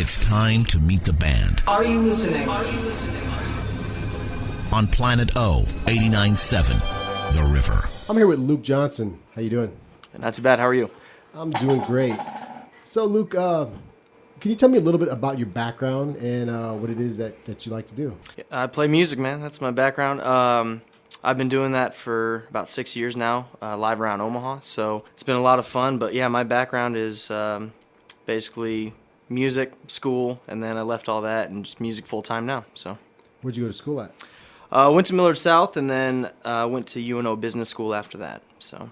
It's time to meet the band. Are you listening? On Planet O, 89.7, The River. I'm here with Luke Johnson. How you doing? Not too bad. How are you? I'm doing great. So, Luke, can you tell me a little bit about your background and what it is that you like to do? I play music, man. That's my background. I've been doing that for about 6 years now, live around Omaha. So it's been a lot of fun. But yeah, my background is basically music, school, and then I left all that and just music full time now. So Where'd you go to school at? went to Millard South and then went to UNO Business School after that. So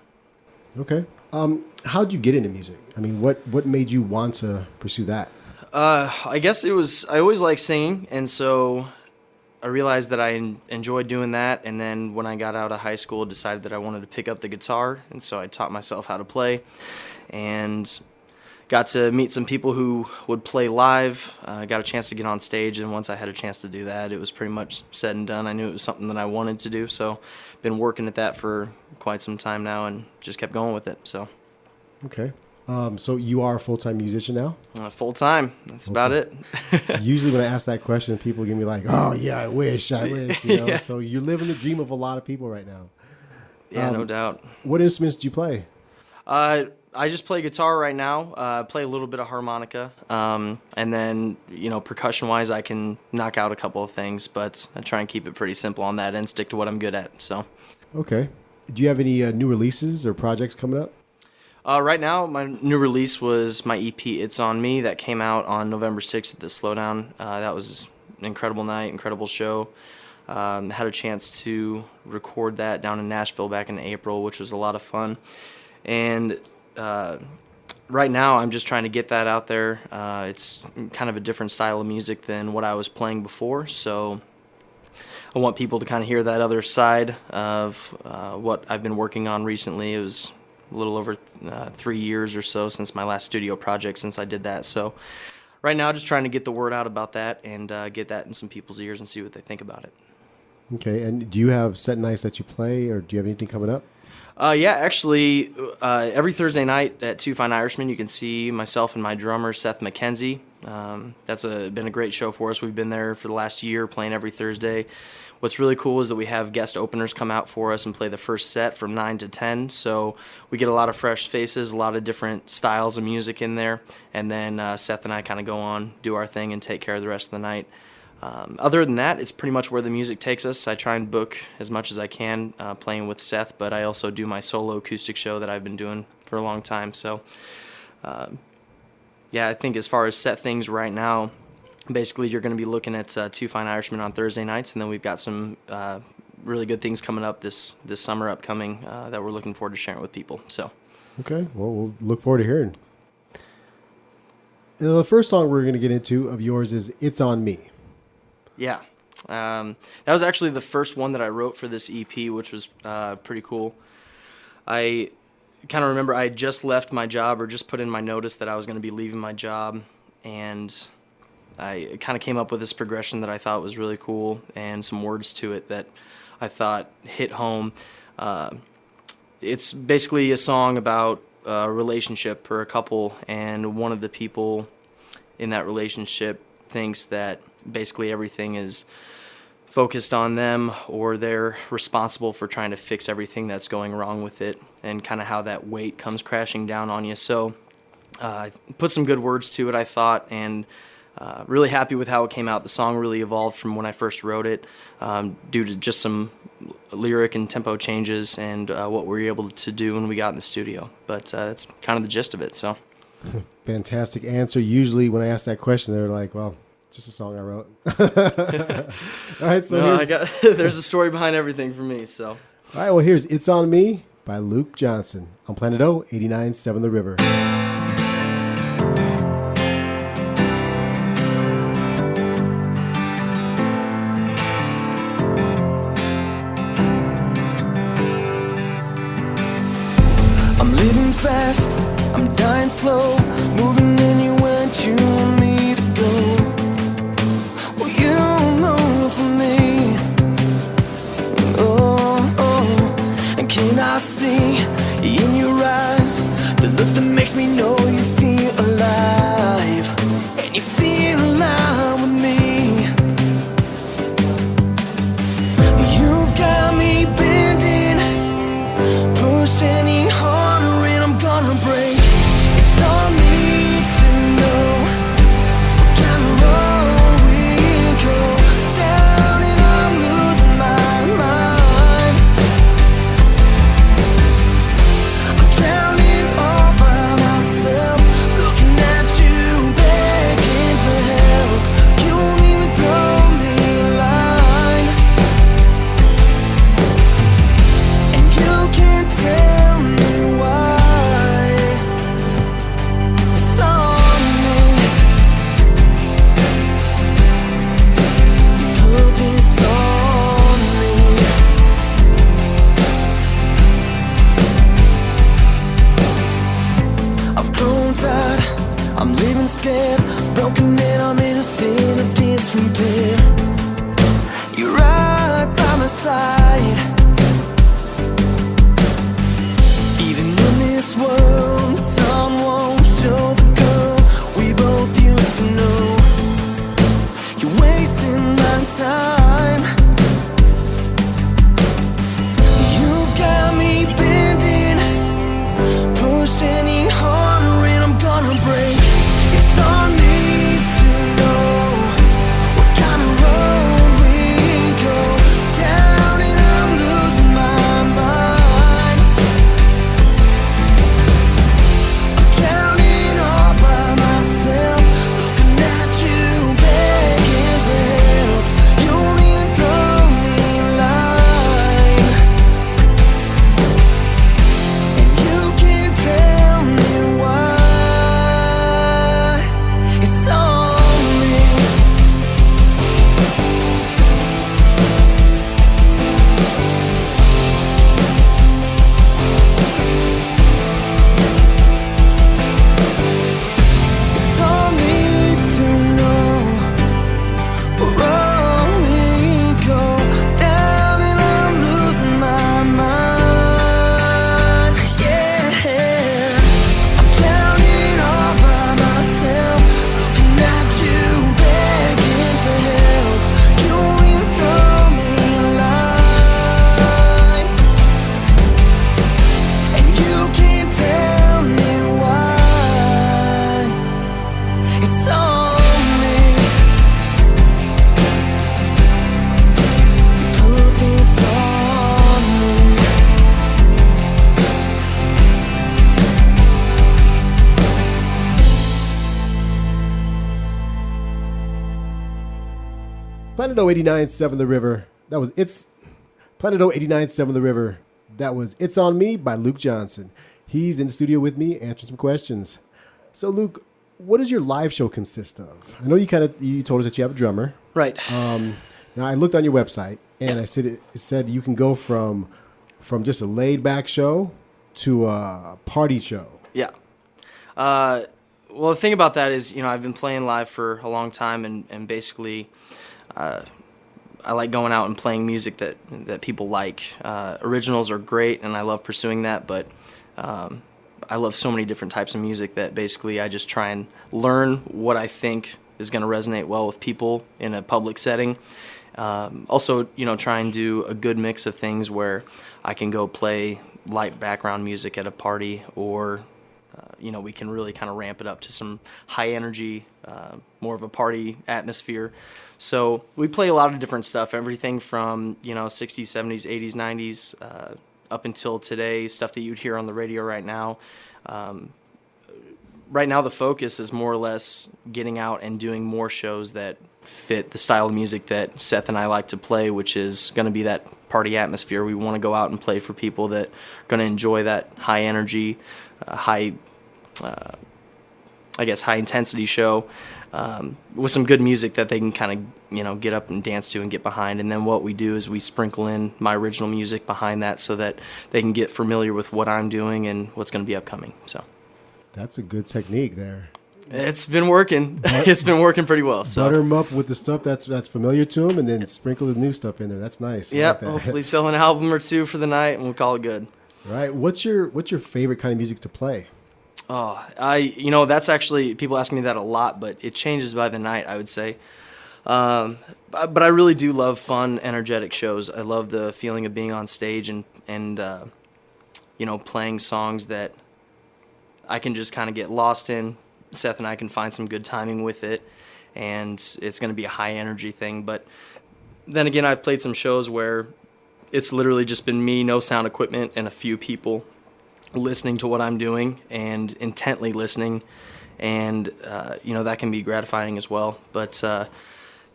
Okay. How'd you get into music? I mean, what made you want to pursue that? I guess I always liked singing, and so I realized that I enjoyed doing that, and then when I got out of high school, decided that I wanted to pick up the guitar, and so I taught myself how to play, and got to meet some people who would play live, got a chance to get on stage, and once I had a chance to do that, it was pretty much said and done. I knew it was something that I wanted to do, so been working at that for quite some time now, and just kept going with it, so. Okay. So you are a full-time musician now? Full time, that's about it. Usually when I ask that question, people give me like, oh, yeah, I wish, you know? Yeah. So you're living the dream of a lot of people right now. Yeah, no doubt. What instruments do you play? I just play guitar right now. Play a little bit of harmonica, and then percussion-wise, I can knock out a couple of things, but I try and keep it pretty simple on that end, stick to what I'm good at. So, Okay. Do you have any new releases or projects coming up? right now, my new release was my EP "It's on Me" that came out on November 6th at the Slowdown. That was an incredible night, incredible show. Had a chance to record that down in Nashville back in April, which was a lot of fun, and right now I'm just trying to get that out there. It's kind of a different style of music than what I was playing before, so I want people to kind of hear that other side of what I've been working on recently. It was a little over 3 years or so since my last studio project since I did that, so right now just trying to get the word out about that and get that in some people's ears and see what they think about it. Okay. And do you have set nights that you play, or do you have anything coming up? Yeah, actually, every Thursday night at Two Fine Irishmen, you can see myself and my drummer, Seth McKenzie. That's been a great show for us. We've been there for the last year, playing every Thursday. What's really cool is that we have guest openers come out for us and play the first set from 9 to 10, so we get a lot of fresh faces, a lot of different styles of music in there, and then Seth and I kind of go on, do our thing, and take care of the rest of the night. Other than that, it's pretty much where the music takes us. I try and book as much as I can playing with Seth, but I also do my solo acoustic show that I've been doing for a long time. So, yeah, I think as far as set things right now, basically you're going to be looking at Two Fine Irishmen on Thursday nights, and then we've got some really good things coming up this summer upcoming that we're looking forward to sharing with people. So, Okay. Well, we'll look forward to hearing. And the first song we're going to get into of yours is "It's on Me." yeah. That was actually the first one that I wrote for this EP, which was pretty cool. I kind of remember I had just left my job or just put in my notice that I was going to be leaving my job, and I kind of came up with this progression that I thought was really cool and some words to it that I thought hit home. It's basically a song about a relationship or a couple, and one of the people in that relationship thinks that basically everything is focused on them, or they're responsible for trying to fix everything that's going wrong with it, and kind of how that weight comes crashing down on you. So I put some good words to it, I thought, and really happy with how it came out. The song really evolved from when I first wrote it due to just some lyric and tempo changes and what we were able to do when we got in the studio. But that's kind of the gist of it. So, Fantastic answer. Usually when I ask that question, they're like, well, it's just a song I wrote. All right, so no, there's a story behind everything for me. So, all right, well, here's "It's on Me" by Luke Johnson on Planet O, 89.7 The River. I'm living fast, I'm dying slow, moving anywhere you want me to go. Well, you know for me. And can I see in your eyes the look that makes me know you feel alive, and you feel Planet O 89.7 The River. That was It's Planet O 89.7 The River. That was It's On Me by Luke Johnson. He's in the studio with me answering some questions. So Luke, what does your live show consist of? I know you told us that you have a drummer. Right. Now I looked on your website and I said it said you can go from just a laid back show to a party show. Yeah. Well, the thing about that is, I've been playing live for a long time, and basically, I like going out and playing music that people like. Originals are great, and I love pursuing that, but I love so many different types of music that basically I just try and learn what I think is going to resonate well with people in a public setting. Also, try and do a good mix of things where I can go play light background music at a party, or we can really kind of ramp it up to some high energy, more of a party atmosphere. So we play a lot of different stuff, everything from 60s, 70s, 80s, 90s, up until today, stuff that you'd hear on the radio right now. Right now the focus is more or less getting out and doing more shows that fit the style of music that Seth and I like to play, which is going to be that party atmosphere. We want to go out and play for people that are going to enjoy that high energy, high intensity show with some good music that they can kind of get up and dance to and get behind. And then what we do is we sprinkle in my original music behind that so that they can get familiar with what I'm doing and what's going to be upcoming. So that's a good technique there. It's been working. It's been working pretty well. So butter them up with the stuff that's familiar to them, and then sprinkle the new stuff in there. That's nice. Yeah, like hopefully sell an album or two for the night, and we'll call it good. Right. What's your favorite kind of music to play? Oh, that's actually, people ask me that a lot, but it changes by the night, I would say. But I really do love fun, energetic shows. I love the feeling of being on stage and playing songs that I can just kind of get lost in. Seth and I can find some good timing with it, and it's going to be a high energy thing. But then again, I've played some shows where it's literally just been me, no sound equipment, and a few people listening to what I'm doing and intently listening, and that can be gratifying as well. But I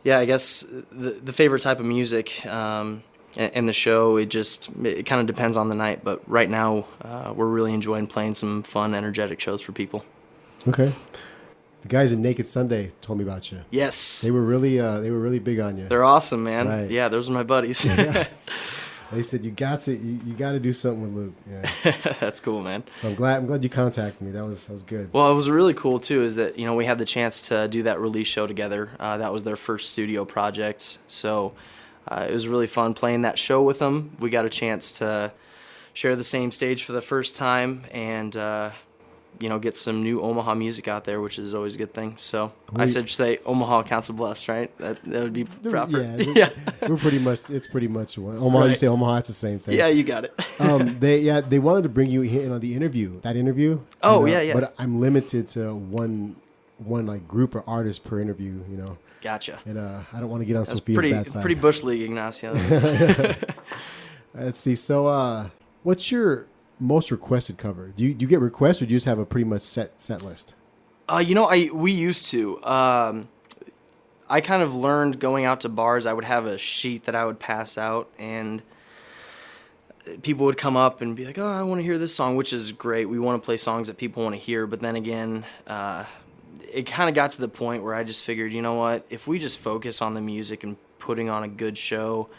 guess the favorite type of music and the show, it kind of depends on the night. But right now, we're really enjoying playing some fun, energetic shows for people. Okay. The guys in Naked Sunday told me about you. Yes. They were really big on you. They're awesome, man. Right. Yeah, those are my buddies. Yeah. They said you got to do something with Luke. Yeah. That's cool, man. So I'm glad you contacted me. That was good. Well, it was really cool too. Is that we had the chance to do that release show together. That was their first studio project, so it was really fun playing that show with them. We got a chance to share the same stage for the first time, and get some new Omaha music out there, which is always a good thing. So I said, say Omaha counts a blessed, right? That would be proper. Yeah, we're pretty much one. Omaha. Right. You say Omaha, it's the same thing. Yeah, you got it. They wanted to bring you in on the interview. That interview. Oh, yeah. But I'm limited to one like group or artist per interview. Gotcha. And I don't want to get on Sophia's bad side. Pretty bush league, Ignacio. Let's see. So, what's your most requested cover? Do you get requests, or do you just have a pretty much set list? We used to. I kind of learned going out to bars. I would have a sheet that I would pass out, and people would come up and be like, "Oh, I want to hear this song," which is great. We want to play songs that people want to hear, but then again, it kind of got to the point where I just figured, you know what? If we just focus on the music and putting on a good show,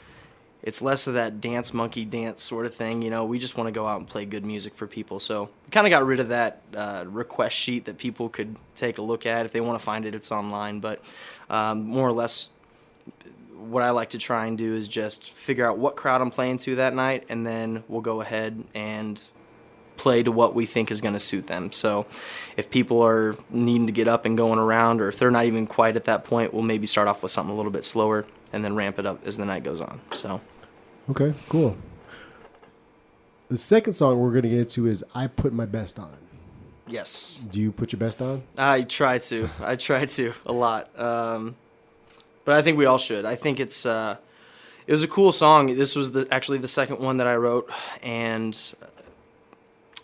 it's less of that dance monkey dance sort of thing. We just want to go out and play good music for people. So we kind of got rid of that request sheet that people could take a look at. If they want to find it, it's online. But more or less, what I like to try and do is just figure out what crowd I'm playing to that night, and then we'll go ahead and play to what we think is going to suit them. So if people are needing to get up and going around, or if they're not even quite at that point, we'll maybe start off with something a little bit slower and then ramp it up as the night goes on. So. Okay, cool. The second song we're going to get into is I Put My Best On. Yes. Do you put your best on? I try to a lot. But I think we all should. I think it was a cool song. This was actually the second one that I wrote, and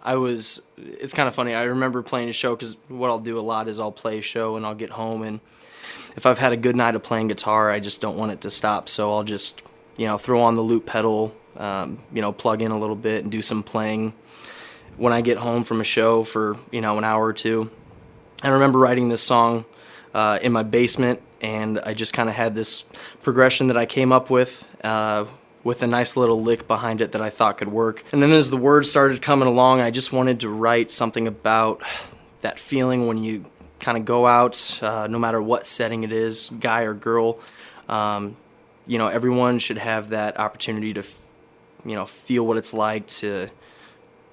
it's kind of funny. I remember playing a show, because what I'll do a lot is I'll play a show and I'll get home, and if I've had a good night of playing guitar, I just don't want it to stop. So I'll just, throw on the loop pedal, plug in a little bit and do some playing when I get home from a show for, an hour or two. I remember writing this song in my basement, and I just kind of had this progression that I came up with a nice little lick behind it that I thought could work. And then as the words started coming along, I just wanted to write something about that feeling when you kind of go out, no matter what setting it is, guy or girl. Everyone should have that opportunity to, feel what it's like to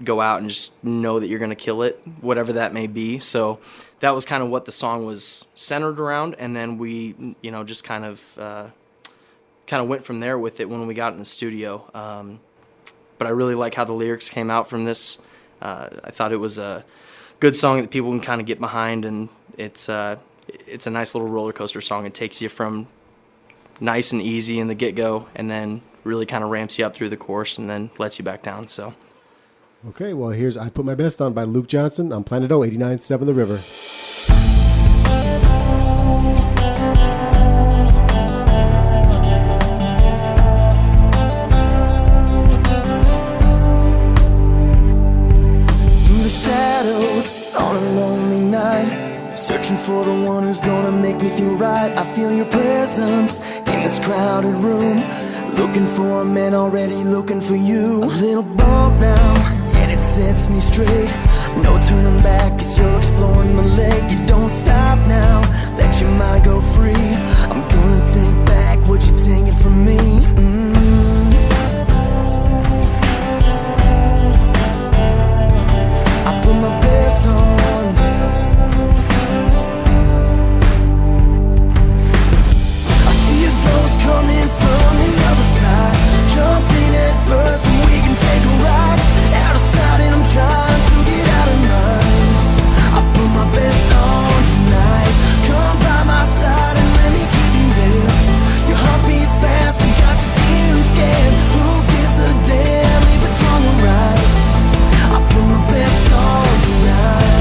go out and just know that you're going to kill it, whatever that may be. So that was kind of what the song was centered around, and then we, just kind of went from there with it when we got in the studio. But I really like how the lyrics came out from this. I thought it was a good song that people can kind of get behind, and it's a nice little roller coaster song. It takes you from nice and easy in the get-go, and then really kind of ramps you up through the course, and then lets you back down. So. Okay, well, here's I Put My Best On by Luke Johnson on Planet O, 89.7 The River. Through the shadows on a lonely night, searching for the one who's gonna make me feel right. I feel your presence in this crowded room, looking for a man already looking for you. A little bump now, and it sets me straight. No turning back as you're exploring my leg. You don't stop now, let your mind go free. I'm gonna take back what you're taking from me. I put my best on. I see a ghost coming from the other side, jumping at first and we can take a ride. Out of sight and I'm trying to get out of mind. I put my best on tonight. Come by my side and let me keep you there. Your heart beats fast and got you feeling scared. Who gives a damn if it's wrong or right? I put my best on tonight.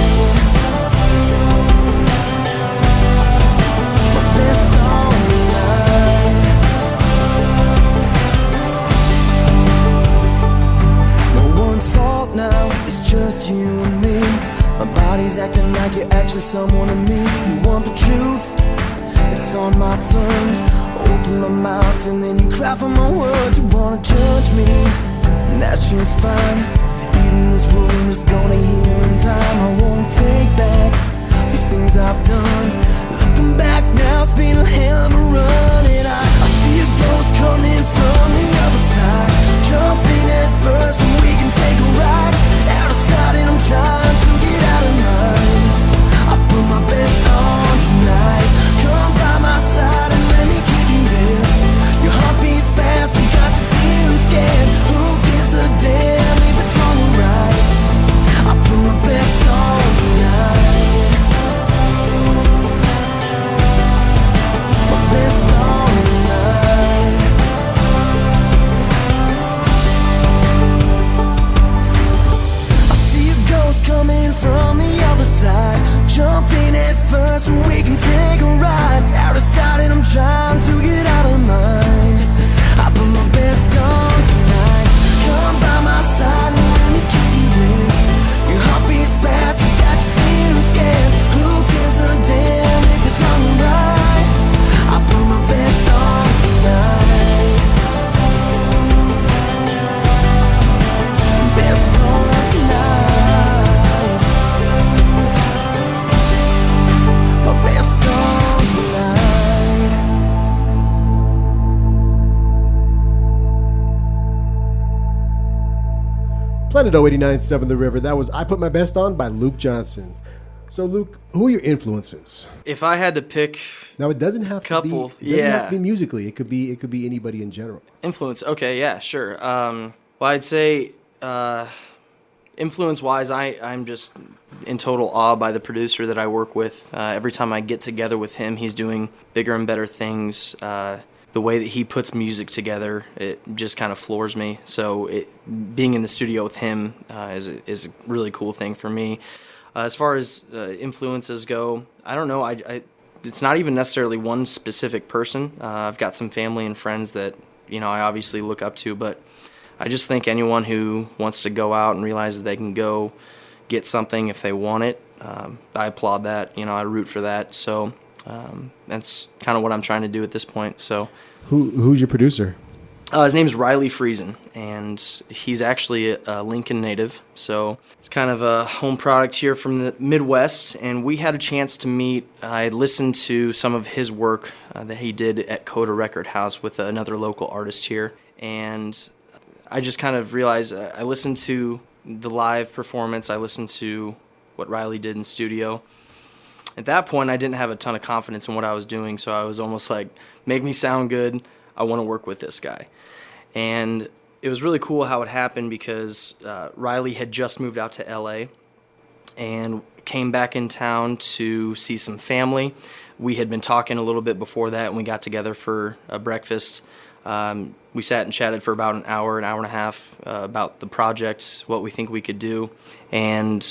My best on tonight. No one's fault now, it's just you and me. My body's acting like you're actually someone to me. You want the truth, it's on my terms. Open my mouth and then you cry for my words. You wanna judge me, and that's just fine. Even this room is gonna heal in time. I won't take back these things I've done. Looking back now, it's been a hell of a run. And I see a ghost coming from the other side, jumping at first and we can take a ride. Out of sight and I'm trying to get out of mind. I put my best on tonight. Come by my side and let me keep you there. Your heart beats fast and got you feeling scared. Who gives a damn if it's wrong or right? I put my best on tonight. My best on tonight. I see a ghost coming from the other side, jumping at first so we can take a ride. Out of sight and I'm trying to get out of mind. I put my best on tonight. Come by my side and let me keep you there. Your heart beats fast and got you feeling scared. Who gives a damn if it's wrong or right? I put my best on tonight. Best on tonight. My best on tonight. Planet O, 89.7 The River. That was I Put My Best On by Luke Johnson. So, Luke, who are your influences? If I had to pick Now, it doesn't have Couple, to be. It doesn't have yeah. to be musically. It could be anybody in general. influence, okay, yeah, sure. Well, I'd say influence-wise, I'm just in total awe by the producer that I work with. Every time I get together with him, he's doing bigger and better things. The way that he puts music together, it just kind of floors me. So being in the studio with him is a really cool thing for me. As far as influences go, I don't know. I it's not even necessarily one specific person. I've got some family and friends that, I obviously look up to, but I just think anyone who wants to go out and realize that they can go get something if they want it, I applaud that. I root for that. So that's kind of what I'm trying to do at this point. So, Who's your producer? his name's Riley Friesen, and he's actually a Lincoln native. So it's kind of a home product here from the Midwest, and we had a chance to meet. I listened to some of his work that he did at Coda Record House with another local artist here, and I just kind of realized I listened to the live performance. I listened to what Riley did in studio. At that point, I didn't have a ton of confidence in what I was doing, so I was almost like, make me sound good. I want to work with this guy. And it was really cool how it happened because Riley had just moved out to LA and came back in town to see some family. We had been talking a little bit before that, and we got together for a breakfast. We sat and chatted for about an hour and a half about the project, what we think we could do. And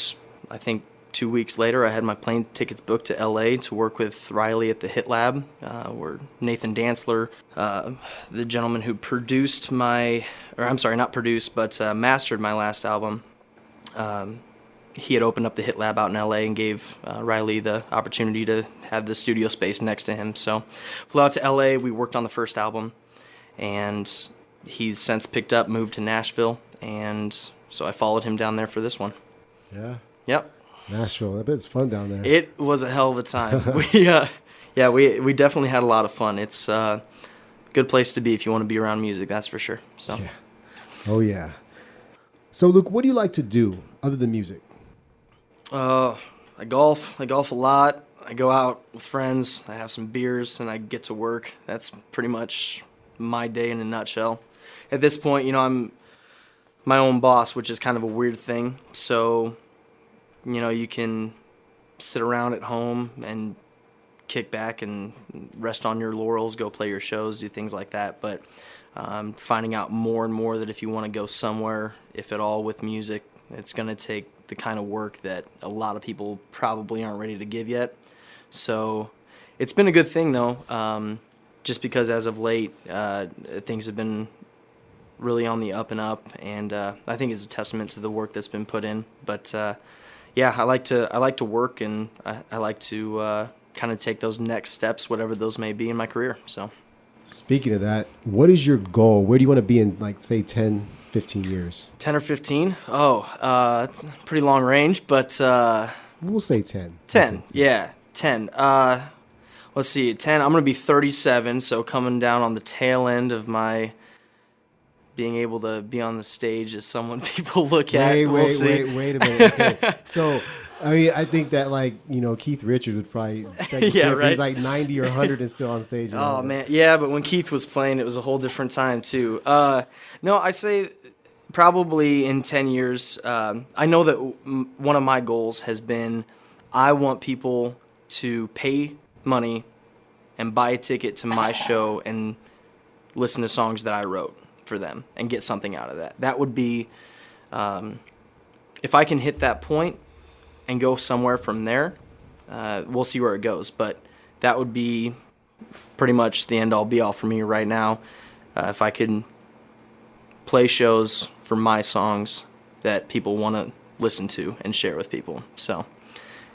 I think 2 weeks later, I had my plane tickets booked to LA to work with Riley at the Hit Lab, where Nathan Dantzler, the gentleman who produced mastered my last album. He had opened up the Hit Lab out in LA and gave Riley the opportunity to have the studio space next to him. So flew out to LA, we worked on the first album, and he's since picked up, moved to Nashville, and so I followed him down there for this one. Yeah. Yep. Nashville. I bet it's fun down there. It was a hell of a time. We definitely had a lot of fun. It's a good place to be if you want to be around music, that's for sure. So. Yeah. Oh, yeah. So, Luke, what do you like to do other than music? I golf. I golf a lot. I go out with friends. I have some beers, and I get to work. That's pretty much my day in a nutshell. At this point, I'm my own boss, which is kind of a weird thing. So, you can sit around at home and kick back and rest on your laurels, go play your shows, do things like that. But finding out more and more that if you want to go somewhere, if at all, with music, it's going to take the kind of work that a lot of people probably aren't ready to give yet. So it's been a good thing, though, just because as of late, things have been really on the up and up, and I think it's a testament to the work that's been put in. But I like to work, and I like to kind of take those next steps, whatever those may be in my career. So, speaking of that, what is your goal? Where do you want to be in, like, say, 10, 15 years? 10 or 15? It's pretty long range, but we'll say 10. 10, yeah, 10. Let's see, 10. I'm gonna be 37, so coming down on the tail end of my being able to be on the stage as someone people look at. Wait a minute. Okay. So, I think that, Keith Richards would probably beg yeah, right? He's like 90 or 100 and still on stage. Oh, man. Yeah, but when Keith was playing, it was a whole different time, too. No, I say probably in 10 years. I know that one of my goals has been I want people to pay money and buy a ticket to my show and listen to songs that I wrote for them and get something out of that. That would be, if I can hit that point and go somewhere from there, we'll see where it goes. But that would be pretty much the end-all, be-all for me right now. If I could play shows for my songs that people want to listen to and share with people. So,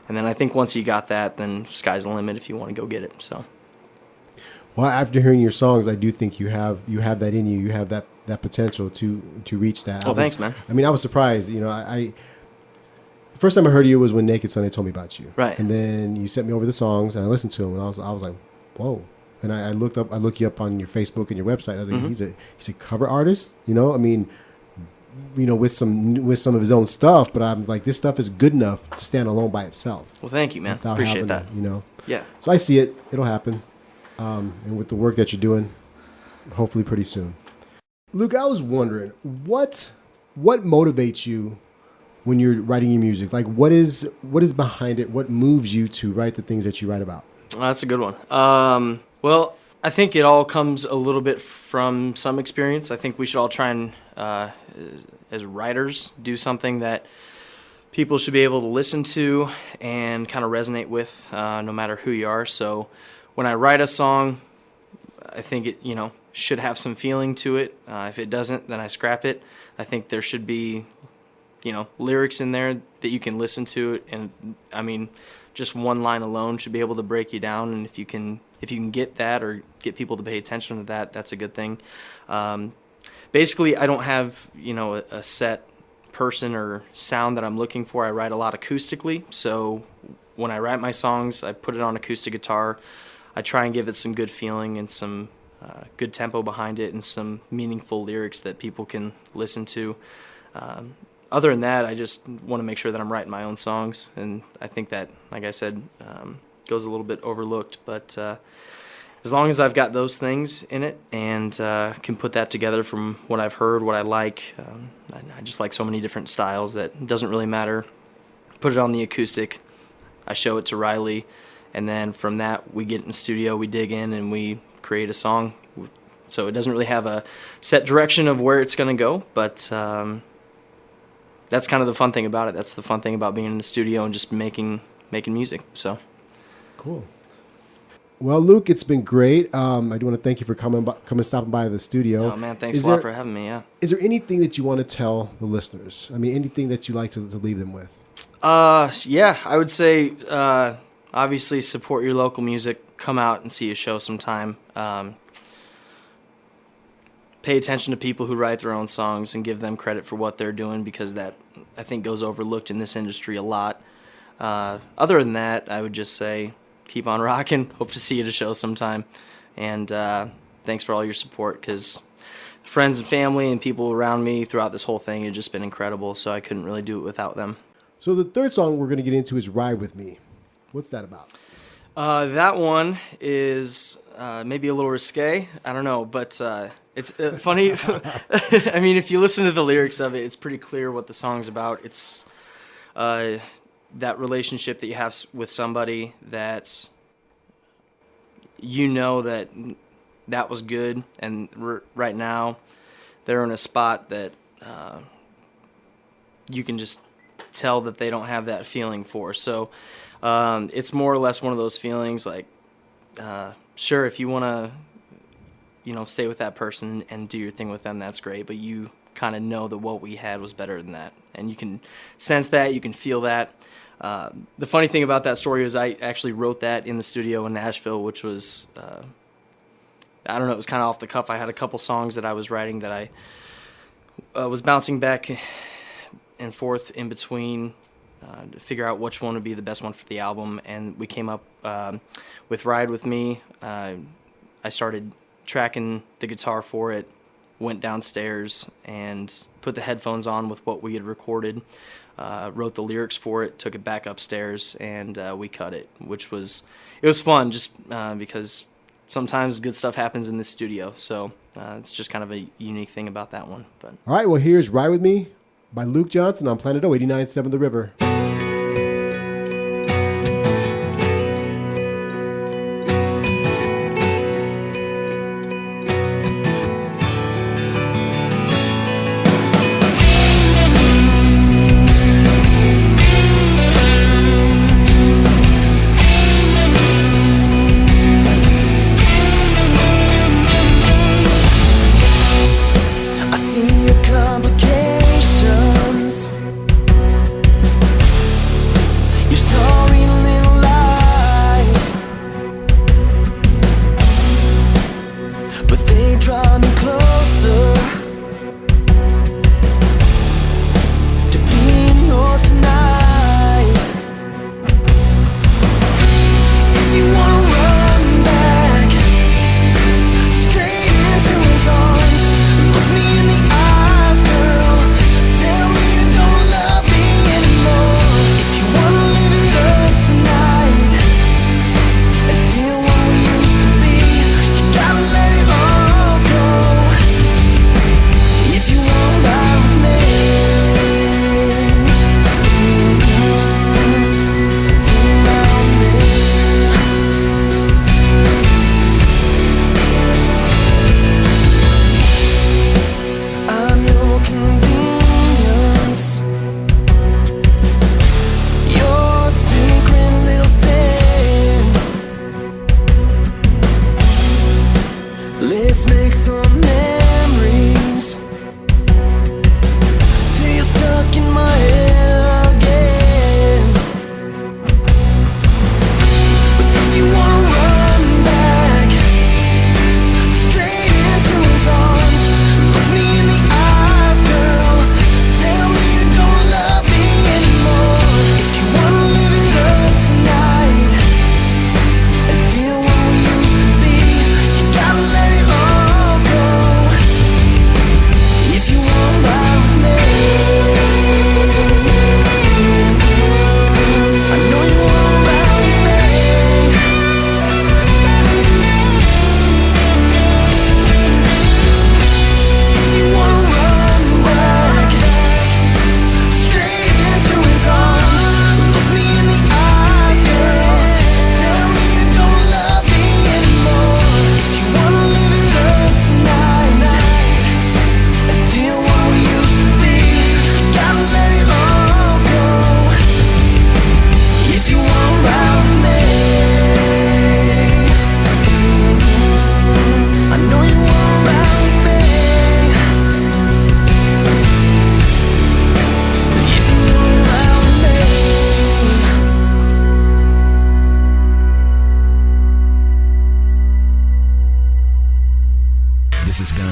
and then I think once you got that, then sky's the limit if you want to go get it. So. Well, after hearing your songs, I do think you have that in you. You have that potential to reach that. Oh, thanks, man. I was surprised. The first time I heard you was when Naked Sunday told me about you. Right. And then you sent me over the songs, and I listened to them, and I was like, whoa. And I looked you up on your Facebook and your website. I was like, he's a cover artist. With some of his own stuff. But I'm like, this stuff is good enough to stand alone by itself. Well, thank you, man. Appreciate that. Yeah. So I see it. It'll happen. And with the work that you're doing, hopefully pretty soon. Luke, I was wondering, what motivates you when you're writing your music? Like, what is behind it? What moves you to write the things that you write about? Well, that's a good one. Well, I think it all comes a little bit from some experience. I think we should all try and, as writers, do something that people should be able to listen to and kind of resonate with, no matter who you are. So when I write a song, I think it, should have some feeling to it. If it doesn't, then I scrap it. I think there should be, lyrics in there that you can listen to, and I mean, just one line alone should be able to break you down. And if you can get that or get people to pay attention to that, that's a good thing. Basically, I don't have, a set person or sound that I'm looking for. I write a lot acoustically, so when I write my songs, I put it on acoustic guitar. I try and give it some good feeling and some good tempo behind it and some meaningful lyrics that people can listen to. Other than that, I just want to make sure that I'm writing my own songs, and I think that, like I said, goes a little bit overlooked, but as long as I've got those things in it and can put that together from what I've heard, what I like, I just like so many different styles that it doesn't really matter. Put it on the acoustic, I show it to Riley, and then from that we get in the studio, we dig in, and we create a song. So it doesn't really have a set direction of where it's going to go, but that's kind of the fun thing about it. That's the fun thing about being in the studio and just making music. So cool. Well, Luke, it's been great. I do want to thank you for coming stopping by the studio. Oh man, thanks a lot for having me. Yeah. Is there anything that you want to tell the listeners? I mean, anything that you like to leave them with? Yeah, I would say obviously support your local music. Come out and see a show sometime. Pay attention to people who write their own songs and give them credit for what they're doing, because that, I think, goes overlooked in this industry a lot. Other than that, I would just say keep on rocking. Hope to see you at a show sometime. And thanks for all your support, because friends and family and people around me throughout this whole thing have just been incredible, so I couldn't really do it without them. So the third song we're going to get into is Ride With Me. What's that about? That one is maybe a little risque. I don't know, but it's funny. I mean, if you listen to the lyrics of it, it's pretty clear what the song's about. It's that relationship that you have with somebody that that was good, and right now they're in a spot that you can just tell that they don't have that feeling for. So it's more or less one of those feelings like, sure, if you want to, stay with that person and do your thing with them, that's great, but you kind of know that what we had was better than that, and you can sense that, you can feel that. The funny thing about that story is I actually wrote that in the studio in Nashville, which was, I don't know, it was kind of off the cuff. I had a couple songs that I was writing that I was bouncing back and forth in between to figure out which one would be the best one for the album, and we came up with Ride With Me. I started tracking the guitar for it, went downstairs and put the headphones on with what we had recorded, wrote the lyrics for it, took it back upstairs, and we cut it, it was fun just because sometimes good stuff happens in the studio, so it's just kind of a unique thing about that one. But all right, well, here's Ride With Me by Luke Johnson on Planet O 89.7 The River. I see your complications.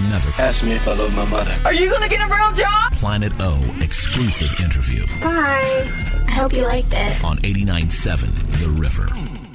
another Ask me if I love my mother. Are you gonna get a real job? Planet O exclusive interview Bye. I hope you liked it. on 89.7 The River.